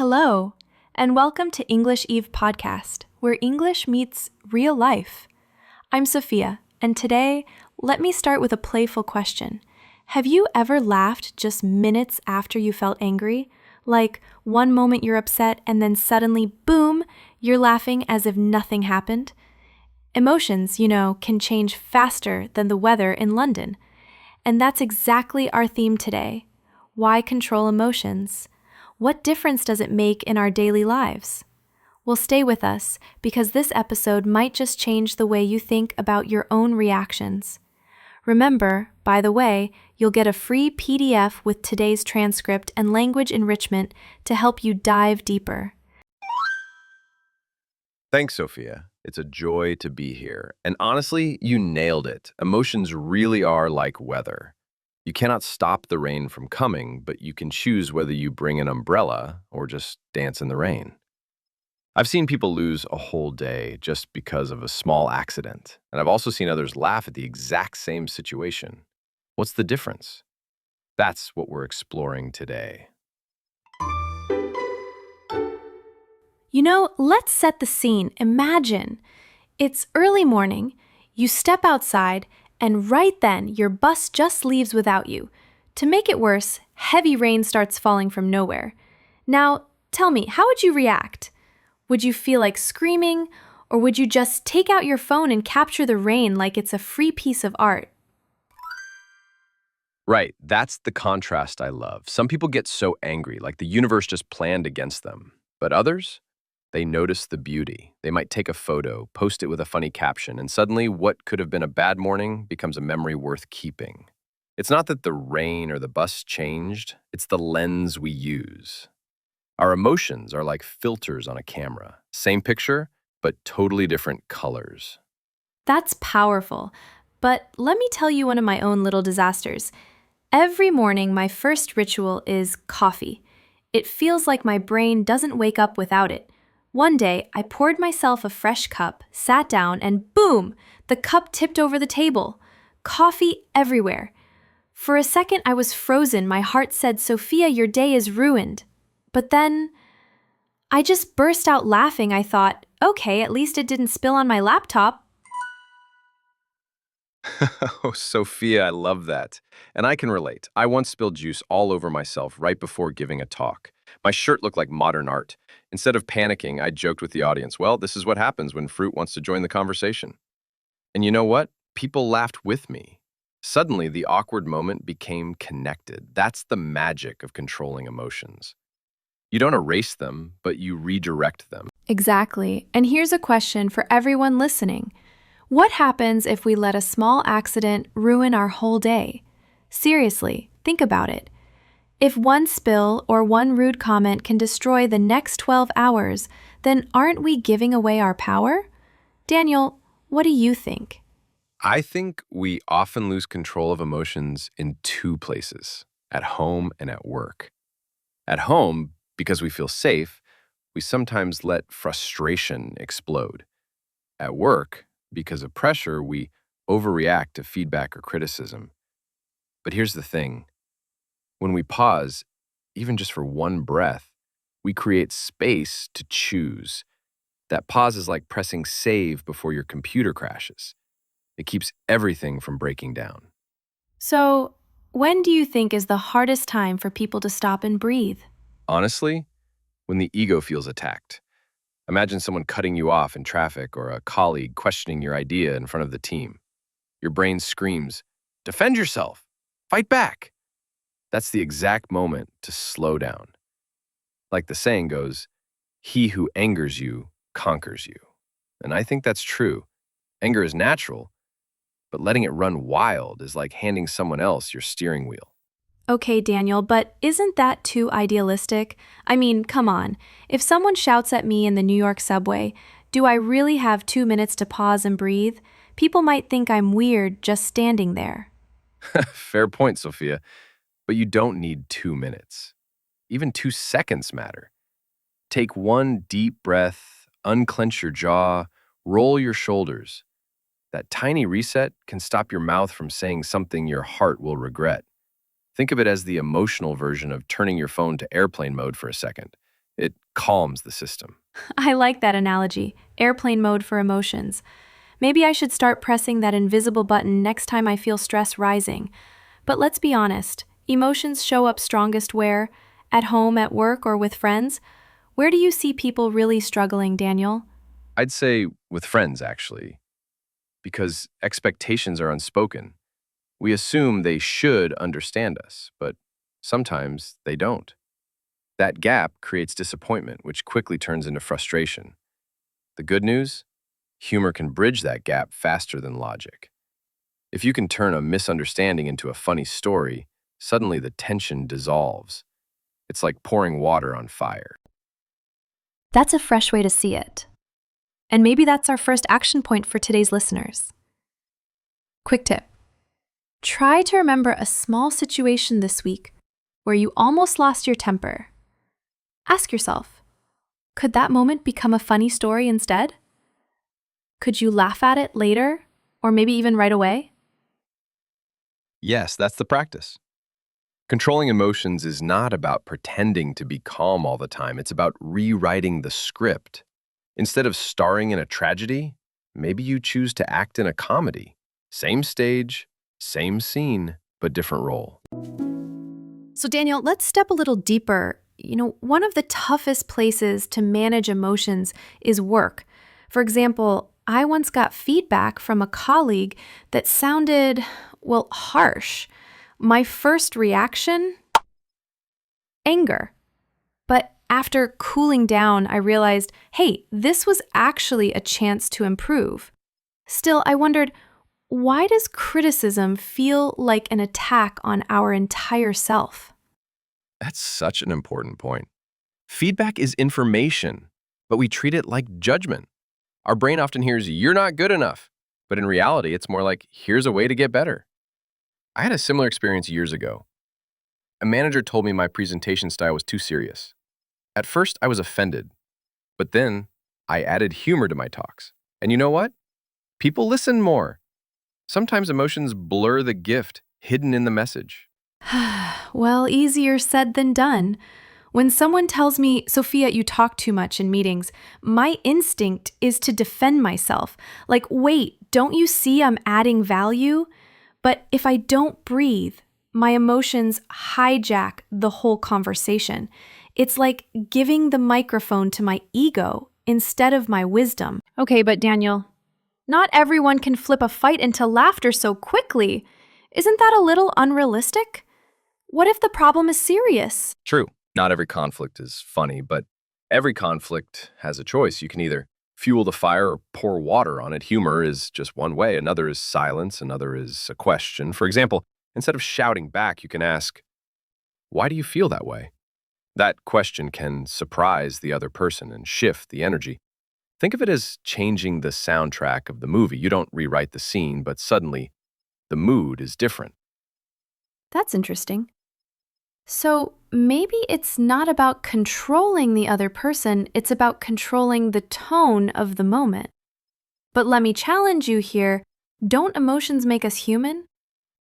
Hello, and welcome to English Eve podcast, where English meets real life. I'm Sophia, and today, let me start with a playful question. Have you ever laughed just minutes after you felt angry? Like one moment you're upset and then suddenly, boom, you're laughing as if nothing happened? Emotions, can change faster than the weather in London. And that's exactly our theme today. Why control emotions? What difference does it make in our daily lives? Well, stay with us because this episode might just change the way you think about your own reactions. Remember, by the way, you'll get a free PDF with today's transcript and language enrichment to help you dive deeper. Thanks, Sophia. It's a joy to be here. And honestly, you nailed it. Emotions really are like weather. You cannot stop the rain from coming, but you can choose whether you bring an umbrella or just dance in the rain. I've seen people lose a whole day just because of a small accident, and I've also seen others laugh at the exact same situation. What's the difference? That's what we're exploring today. Let's set the scene. Imagine. It's early morning, you step outside, and right then your bus just leaves without you. To make it worse, heavy rain starts falling from nowhere. Now, tell me, how would you react? Would you feel like screaming, or would you just take out your phone and capture the rain like it's a free piece of art? Right, that's the contrast I love. Some people get so angry, like the universe just planned against them. But others? They notice the beauty. They might take a photo, post it with a funny caption, and suddenly what could have been a bad morning becomes a memory worth keeping. It's not that the rain or the bus changed, it's the lens we use. Our emotions are like filters on a camera. Same picture, but totally different colors. That's powerful. But let me tell you one of my own little disasters. Every morning, my first ritual is coffee. It feels like my brain doesn't wake up without it. One day, I poured myself a fresh cup, sat down, and boom! The cup tipped over the table. Coffee everywhere. For a second, I was frozen. My heart said, Sophia, your day is ruined. But then, I just burst out laughing. I thought, okay, at least it didn't spill on my laptop. Oh, Sophia, I love that. And I can relate. I once spilled juice all over myself right before giving a talk. My shirt looked like modern art. Instead of panicking, I joked with the audience, well, this is what happens when fruit wants to join the conversation. And you know what? People laughed with me. Suddenly, the awkward moment became connected. That's the magic of controlling emotions. You don't erase them, but you redirect them. Exactly. And here's a question for everyone listening. What happens if we let a small accident ruin our whole day? Seriously, think about it. If one spill or one rude comment can destroy the next 12 hours, then aren't we giving away our power? Daniel, what do you think? I think we often lose control of emotions in two places, at home and at work. At home, because we feel safe, we sometimes let frustration explode. At work, because of pressure, we overreact to feedback or criticism. But here's the thing. When we pause, even just for one breath, we create space to choose. That pause is like pressing save before your computer crashes. It keeps everything from breaking down. So, when do you think is the hardest time for people to stop and breathe? Honestly, when the ego feels attacked. Imagine someone cutting you off in traffic or a colleague questioning your idea in front of the team. Your brain screams, defend yourself, fight back. That's the exact moment to slow down. Like the saying goes, he who angers you conquers you. And I think that's true. Anger is natural, but letting it run wild is like handing someone else your steering wheel. Okay, Daniel, but isn't that too idealistic? I mean, come on. If someone shouts at me in the New York subway, do I really have 2 minutes to pause and breathe? People might think I'm weird just standing there. Fair point, Sophia. But you don't need 2 minutes. Even 2 seconds matter. Take one deep breath, unclench your jaw, roll your shoulders. That tiny reset can stop your mouth from saying something your heart will regret. Think of it as the emotional version of turning your phone to airplane mode for a second. It calms the system. I like that analogy, airplane mode for emotions. Maybe I should start pressing that invisible button next time I feel stress rising. But let's be honest, emotions show up strongest where? At home, at work, or with friends? Where do you see people really struggling, Daniel? I'd say with friends, actually, because expectations are unspoken. We assume they should understand us, but sometimes they don't. That gap creates disappointment, which quickly turns into frustration. The good news? Humor can bridge that gap faster than logic. If you can turn a misunderstanding into a funny story, suddenly the tension dissolves. It's like pouring water on fire. That's a fresh way to see it. And maybe that's our first action point for today's listeners. Quick tip. Try to remember a small situation this week where you almost lost your temper. Ask yourself, could that moment become a funny story instead? Could you laugh at it later, or maybe even right away? Yes, that's the practice. Controlling emotions is not about pretending to be calm all the time. It's about rewriting the script. Instead of starring in a tragedy, maybe you choose to act in a comedy. Same stage, same scene, but different role. So, Daniel, let's step a little deeper. One of the toughest places to manage emotions is work. For example, I once got feedback from a colleague that sounded, harsh. My first reaction? Anger. But after cooling down, I realized, hey, this was actually a chance to improve. Still, I wondered, why does criticism feel like an attack on our entire self? That's such an important point. Feedback is information, but we treat it like judgment. Our brain often hears, "You're not good enough," but in reality, it's more like, "Here's a way to get better." I had a similar experience years ago. A manager told me my presentation style was too serious. At first, I was offended, but then I added humor to my talks. And you know what? People listen more. Sometimes emotions blur the gift hidden in the message. Well, easier said than done. When someone tells me, Sophia, you talk too much in meetings, my instinct is to defend myself. Like, wait, don't you see I'm adding value? But if I don't breathe, my emotions hijack the whole conversation. It's like giving the microphone to my ego instead of my wisdom. Okay, but Daniel, not everyone can flip a fight into laughter so quickly. Isn't that a little unrealistic? What if the problem is serious? True, not every conflict is funny, but every conflict has a choice. You can either fuel the fire or pour water on it. Humor is just one way. Another is silence. Another is a question. For example, instead of shouting back, you can ask, "Why do you feel that way?" That question can surprise the other person and shift the energy. Think of it as changing the soundtrack of the movie. You don't rewrite the scene, but suddenly the mood is different. That's interesting. So maybe it's not about controlling the other person, it's about controlling the tone of the moment. But let me challenge you here. Don't emotions make us human?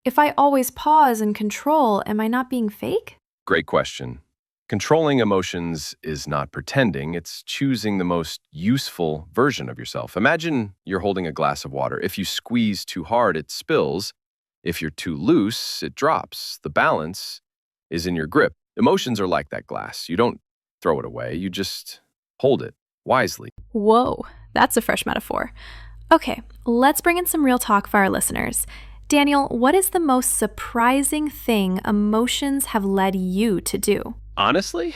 If I always pause and control, am I not being fake? Great question. Controlling emotions is not pretending, it's choosing the most useful version of yourself. Imagine you're holding a glass of water. If you squeeze too hard, it spills. If you're too loose, it drops. The balance is in your grip. Emotions are like that glass. You don't throw it away, you just hold it wisely. Whoa, that's a fresh metaphor. Okay, let's bring in some real talk for our listeners. Daniel, what is the most surprising thing emotions have led you to do? Honestly,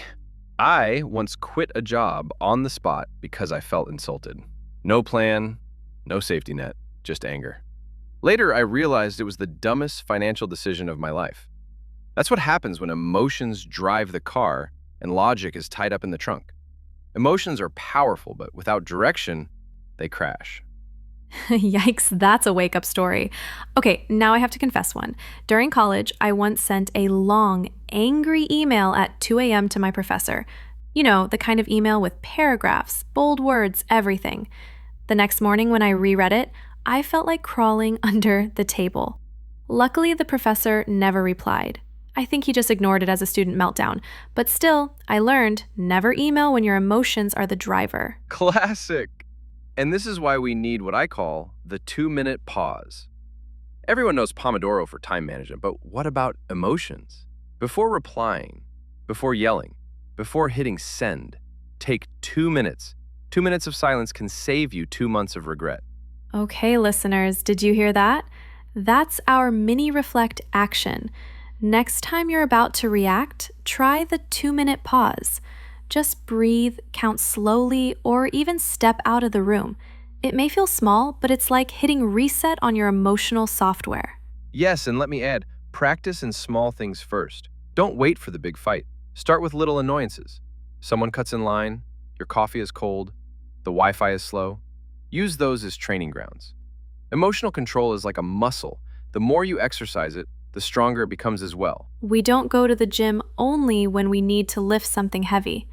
I once quit a job on the spot because I felt insulted. No plan, no safety net, just anger. Later, I realized it was the dumbest financial decision of my life. That's what happens when emotions drive the car and logic is tied up in the trunk. Emotions are powerful, but without direction, they crash. Yikes, that's a wake-up story. Okay, now I have to confess one. During college, I once sent a long, angry email at 2 a.m. to my professor. You know, the kind of email with paragraphs, bold words, everything. The next morning when I reread it, I felt like crawling under the table. Luckily, the professor never replied. I think he just ignored it as a student meltdown. But still, I learned never email when your emotions are the driver. Classic. And this is why we need what I call the 2-minute pause. Everyone knows Pomodoro for time management, but what about emotions? Before replying, before yelling, before hitting send, take 2 minutes. 2 minutes of silence can save you 2 months of regret. Okay, listeners, did you hear that? That's our mini reflect action. Next time you're about to react, try the 2-minute pause. Just breathe, count slowly, or even step out of the room. It may feel small, but it's like hitting reset on your emotional software. Yes, and let me add, practice in small things first. Don't wait for the big fight. Start with little annoyances. Someone cuts in line, your coffee is cold, the Wi-Fi is slow. Use those as training grounds. Emotional control is like a muscle. The more you exercise it, the stronger it becomes as well. We don't go to the gym only when we need to lift something heavy.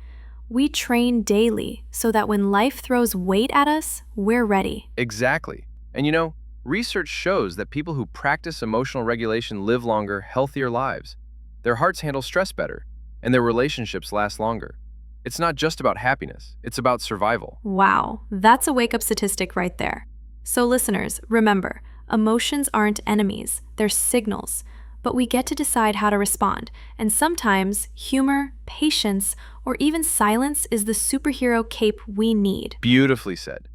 We train daily so that when life throws weight at us, we're ready. Exactly. And you know, research shows that people who practice emotional regulation live longer, healthier lives. Their hearts handle stress better, and their relationships last longer. It's not just about happiness, it's about survival. Wow, that's a wake-up statistic right there. So listeners, remember, emotions aren't enemies, they're signals. But we get to decide how to respond, and sometimes humor, patience, or even silence is the superhero cape we need. Beautifully said.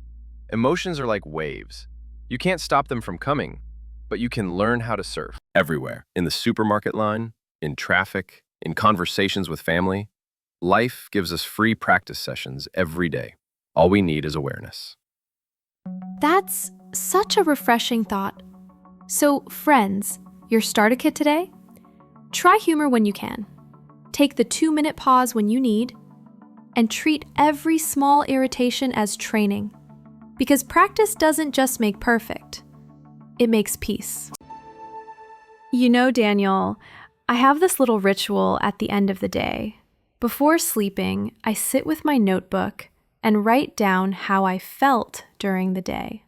Emotions are like waves. You can't stop them from coming, but you can learn how to surf. Everywhere. In the supermarket line, in traffic, in conversations with family. Life gives us free practice sessions every day. All we need is awareness. That's such a refreshing thought. So, friends, your starter kit today? Try humor when you can. Take the 2-minute pause when you need, and treat every small irritation as training. Because practice doesn't just make perfect, it makes peace. You know, Daniel, I have this little ritual at the end of the day. Before sleeping, I sit with my notebook and write down how I felt during the day.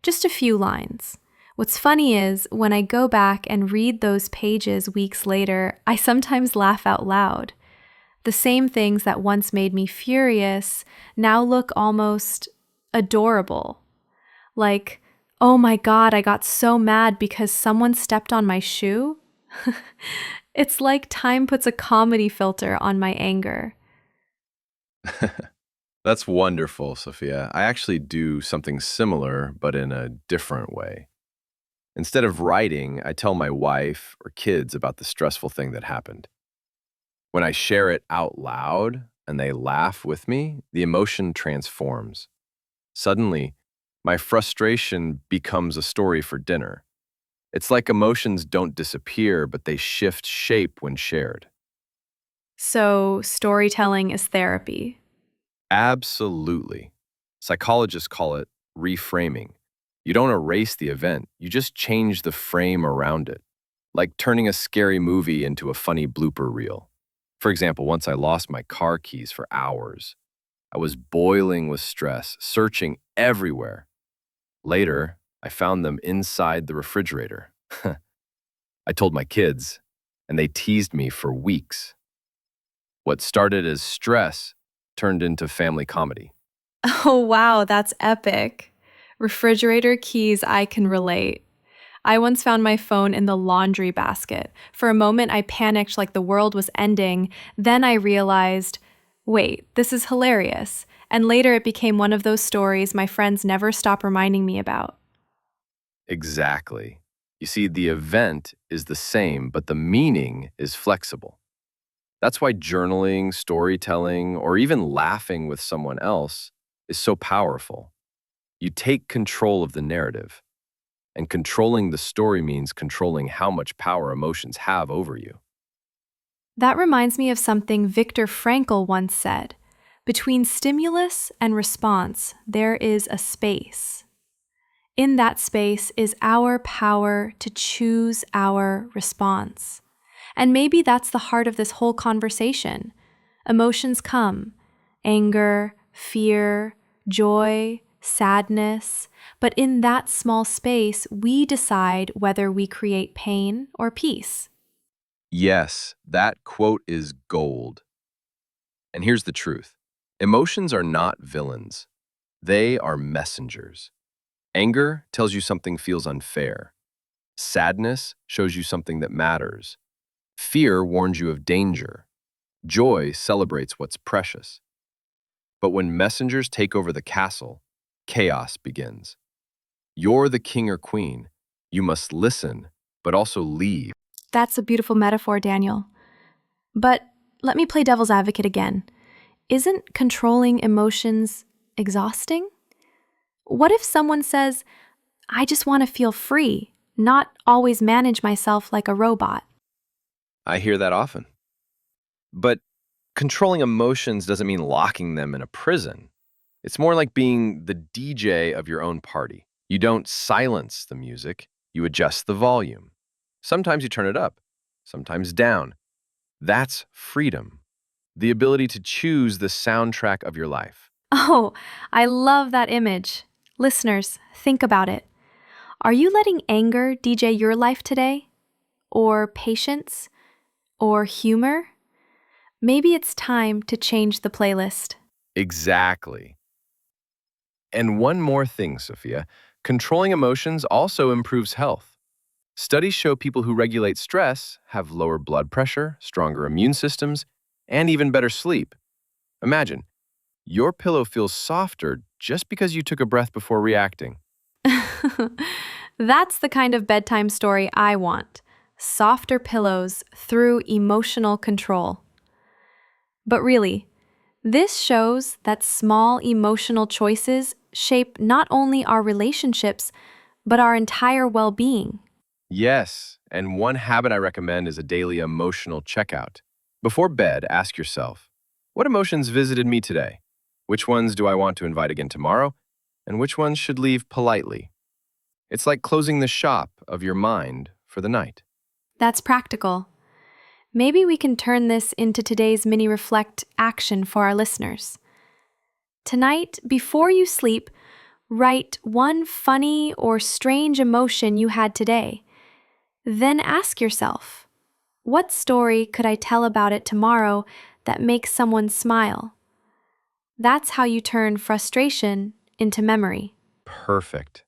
Just a few lines. What's funny is, when I go back and read those pages weeks later, I sometimes laugh out loud. The same things that once made me furious now look almost adorable. Like, oh my God, I got so mad because someone stepped on my shoe. It's like time puts a comedy filter on my anger. That's wonderful, Sophia. I actually do something similar, but in a different way. Instead of writing, I tell my wife or kids about the stressful thing that happened. When I share it out loud and they laugh with me, the emotion transforms. Suddenly, my frustration becomes a story for dinner. It's like emotions don't disappear, but they shift shape when shared. So, storytelling is therapy. Absolutely. Psychologists call it reframing. You don't erase the event, you just change the frame around it, like turning a scary movie into a funny blooper reel. For example, once I lost my car keys for hours. I was boiling with stress, searching everywhere. Later, I found them inside the refrigerator. I told my kids, and they teased me for weeks. What started as stress turned into family comedy. Oh, wow, that's epic. Refrigerator keys, I can relate. I once found my phone in the laundry basket. For a moment, I panicked like the world was ending. Then I realized, wait, this is hilarious. And later it became one of those stories my friends never stop reminding me about. Exactly. You see, the event is the same, but the meaning is flexible. That's why journaling, storytelling, or even laughing with someone else is so powerful. You take control of the narrative, and controlling the story means controlling how much power emotions have over you. That reminds me of something Viktor Frankl once said. Between stimulus and response, there is a space. In that space is our power to choose our response. And maybe that's the heart of this whole conversation. Emotions come: anger, fear, joy, sadness. But in that small space, we decide whether we create pain or peace. Yes, that quote is gold. And here's the truth. Emotions are not villains. They are messengers. Anger tells you something feels unfair. Sadness shows you something that matters. Fear warns you of danger. Joy celebrates what's precious. But when messengers take over the castle, chaos begins. You're the king or queen. You must listen, but also leave. That's a beautiful metaphor, Daniel. But let me play devil's advocate again. Isn't controlling emotions exhausting? What if someone says, I just want to feel free, not always manage myself like a robot? I hear that often. But controlling emotions doesn't mean locking them in a prison. It's more like being the DJ of your own party. You don't silence the music, you adjust the volume. Sometimes you turn it up, sometimes down. That's freedom, the ability to choose the soundtrack of your life. Oh, I love that image. Listeners, think about it. Are you letting anger DJ your life today? Or patience? Or humor? Maybe it's time to change the playlist. Exactly. And one more thing, Sophia. Controlling emotions also improves health. Studies show people who regulate stress have lower blood pressure, stronger immune systems, and even better sleep. Imagine, your pillow feels softer just because you took a breath before reacting. That's the kind of bedtime story I want. Softer pillows through emotional control. But really, this shows that small emotional choices shape not only our relationships, but our entire well-being. Yes, and one habit I recommend is a daily emotional checkout. Before bed, ask yourself, what emotions visited me today? Which ones do I want to invite again tomorrow? And which ones should leave politely? It's like closing the shop of your mind for the night. That's practical. Maybe we can turn this into today's mini reflect action for our listeners. Tonight, before you sleep, write one funny or strange emotion you had today. Then ask yourself, what story could I tell about it tomorrow that makes someone smile? That's how you turn frustration into memory. Perfect.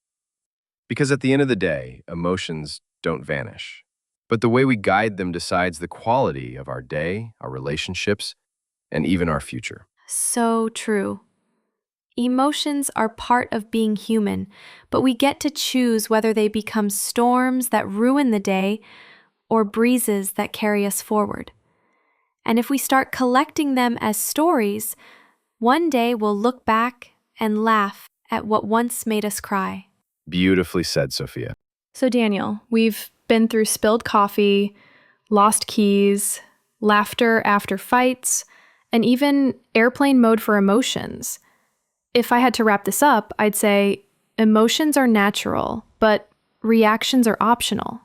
Because at the end of the day, emotions don't vanish. But the way we guide them decides the quality of our day, our relationships, and even our future. So true. Emotions are part of being human, but we get to choose whether they become storms that ruin the day or breezes that carry us forward. And if we start collecting them as stories, one day we'll look back and laugh at what once made us cry. Beautifully said, Sophia. So, Daniel, we've been through spilled coffee, lost keys, laughter after fights, and even airplane mode for emotions. If I had to wrap this up, I'd say emotions are natural, but reactions are optional.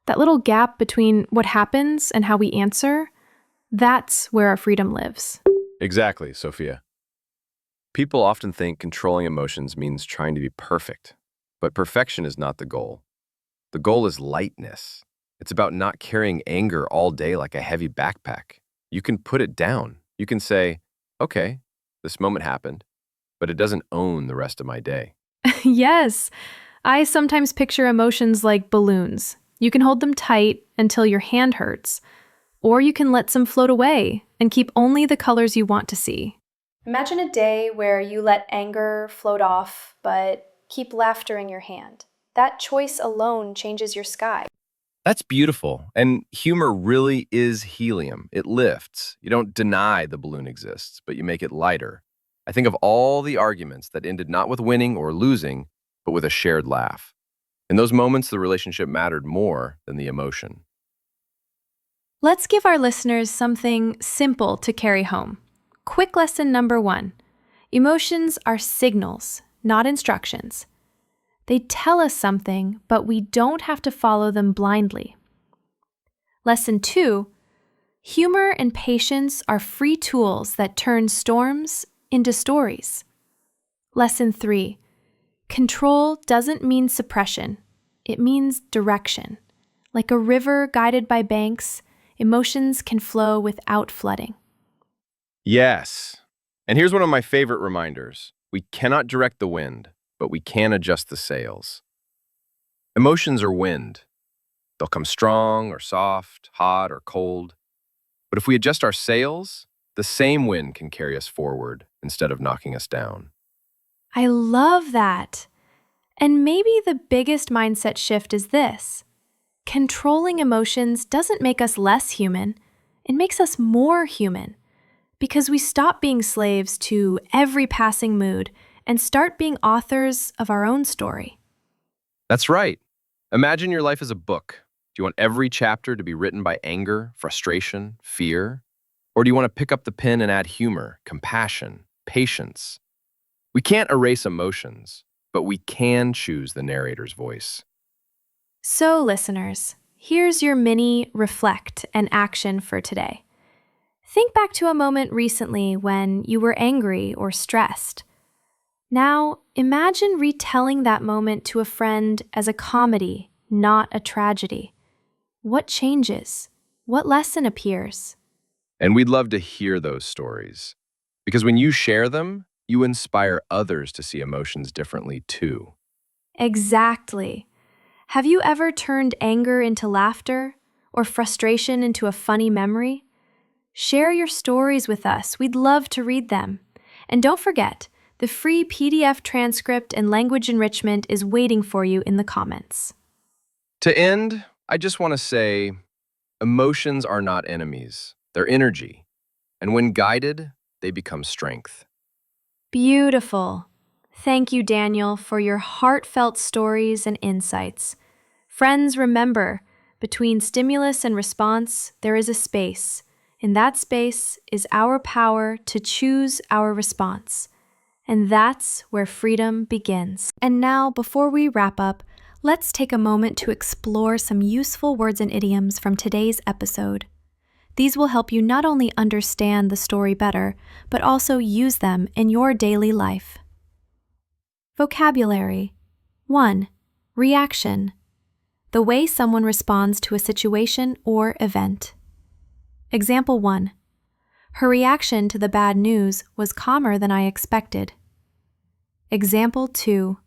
That little gap between what happens and how we answer, that's where our freedom lives. Exactly, Sophia. People often think controlling emotions means trying to be perfect, but perfection is not the goal. The goal is lightness. It's about not carrying anger all day like a heavy backpack. You can put it down. You can say, okay, this moment happened, but it doesn't own the rest of my day. Yes, I sometimes picture emotions like balloons. You can hold them tight until your hand hurts, or you can let some float away and keep only the colors you want to see. Imagine a day where you let anger float off, but keep laughter in your hand. That choice alone changes your sky. That's beautiful. And humor really is helium. It lifts. You don't deny the balloon exists, but you make it lighter. I think of all the arguments that ended not with winning or losing, but with a shared laugh. In those moments, the relationship mattered more than the emotion. Let's give our listeners something simple to carry home. Quick lesson number 1. Emotions are signals, not instructions. They tell us something, but we don't have to follow them blindly. Lesson 2. Humor and patience are free tools that turn storms into stories. Lesson 3. Control doesn't mean suppression. It means direction. Like a river guided by banks, emotions can flow without flooding. Yes. And here's one of my favorite reminders. We cannot direct the wind, but we can adjust the sails. Emotions are wind. They'll come strong or soft, hot or cold. But if we adjust our sails, the same wind can carry us forward instead of knocking us down. I love that. And maybe the biggest mindset shift is this. Controlling emotions doesn't make us less human, it makes us more human. Because we stop being slaves to every passing mood and start being authors of our own story. That's right. Imagine your life as a book. Do you want every chapter to be written by anger, frustration, fear? Or do you want to pick up the pen and add humor, compassion, patience? We can't erase emotions, but we can choose the narrator's voice. So, listeners, here's your mini reflect and action for today. Think back to a moment recently when you were angry or stressed. Now, imagine retelling that moment to a friend as a comedy, not a tragedy. What changes? What lesson appears? And we'd love to hear those stories. Because when you share them, you inspire others to see emotions differently too. Exactly. Have you ever turned anger into laughter or frustration into a funny memory? Share your stories with us. We'd love to read them. And don't forget, the free PDF transcript and language enrichment is waiting for you in the comments. To end, I just want to say, emotions are not enemies. They're energy. And when guided, they become strength. Beautiful. Thank you, Daniel, for your heartfelt stories and insights. Friends, remember, between stimulus and response, there is a space. In that space is our power to choose our response. And that's where freedom begins. And now, before we wrap up, let's take a moment to explore some useful words and idioms from today's episode. These will help you not only understand the story better, but also use them in your daily life. Vocabulary. 1. Reaction. The way someone responds to a situation or event. Example 1. Her reaction to the bad news was calmer than I expected. Example 2.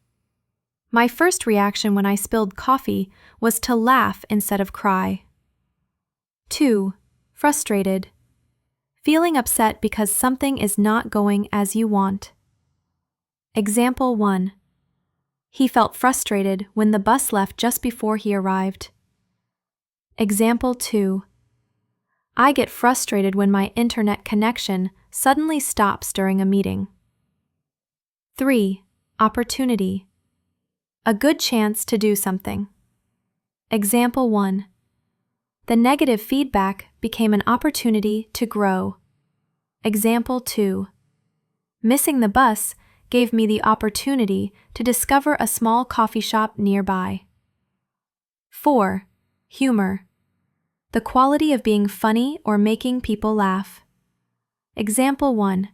My first reaction when I spilled coffee was to laugh instead of cry. 2. Frustrated. Feeling upset because something is not going as you want. Example 1. He felt frustrated when the bus left just before he arrived. Example 2. I get frustrated when my internet connection suddenly stops during a meeting. 3. Opportunity. A good chance to do something. Example 1. The negative feedback became an opportunity to grow. Example 2. Missing the bus gave me the opportunity to discover a small coffee shop nearby. 4. Humor. The quality of being funny or making people laugh. Example 1.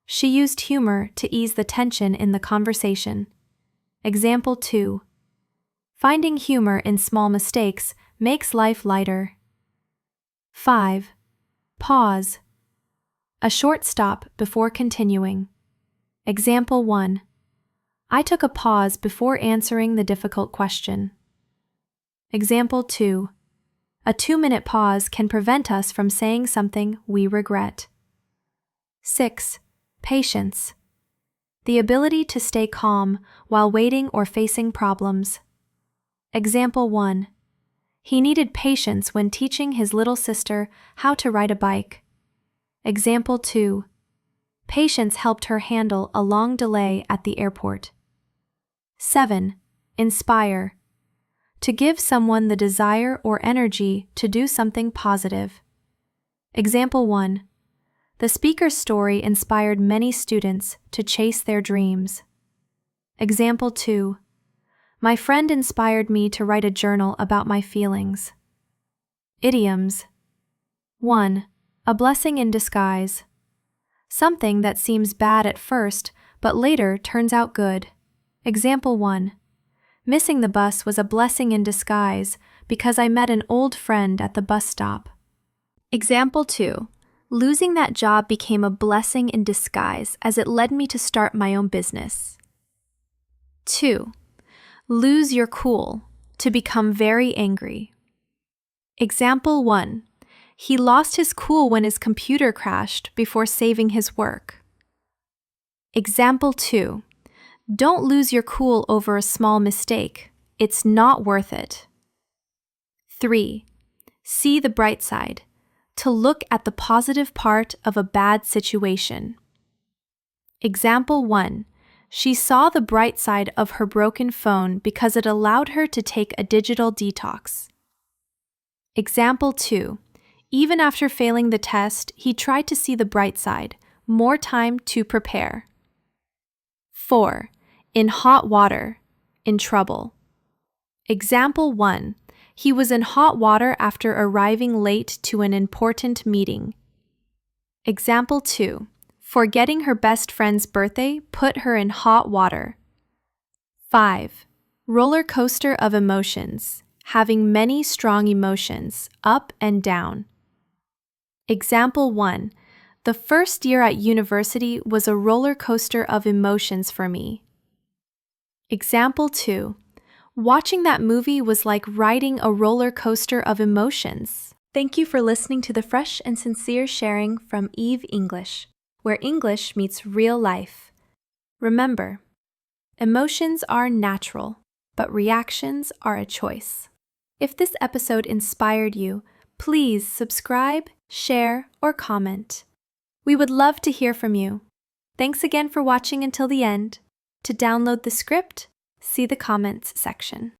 She used humor to ease the tension in the conversation. Example 2. Finding humor in small mistakes makes life lighter. 5. Pause. A short stop before continuing. Example 1. I took a pause before answering the difficult question. Example 2. A 2-minute pause can prevent us from saying something we regret. 6. Patience. The ability to stay calm while waiting or facing problems. Example 1. He needed patience when teaching his little sister how to ride a bike. Example 2. Patience helped her handle a long delay at the airport. 7. Inspire. To give someone the desire or energy to do something positive. Example 1. The speaker's story inspired many students to chase their dreams. Example 2. My friend inspired me to write a journal about my feelings. Idioms. 1. A blessing in disguise. Something that seems bad at first, but later turns out good. Example 1. Missing the bus was a blessing in disguise because I met an old friend at the bus stop. Example 2. Losing that job became a blessing in disguise as it led me to start my own business. 2. Lose your cool, to become very angry. Example 1. He lost his cool when his computer crashed before saving his work. Example 2. Don't lose your cool over a small mistake. It's not worth it. 3. See the bright side, to look at the positive part of a bad situation. Example 1. She saw the bright side of her broken phone because it allowed her to take a digital detox. Example 2. Even after failing the test, he tried to see the bright side, more time to prepare. 4. In hot water, in trouble. Example 1. He was in hot water after arriving late to an important meeting. Example 2. Forgetting her best friend's birthday put her in hot water. 5. Roller coaster of emotions, having many strong emotions, up and down. Example 1. The first year at university was a roller coaster of emotions for me. Example 2. Watching that movie was like riding a roller coaster of emotions. Thank you for listening to the fresh and sincere sharing from Eve English, where English meets real life. Remember, emotions are natural, but reactions are a choice. If this episode inspired you, please subscribe, share, or comment. We would love to hear from you. Thanks again for watching until the end. To download the script, see the comments section.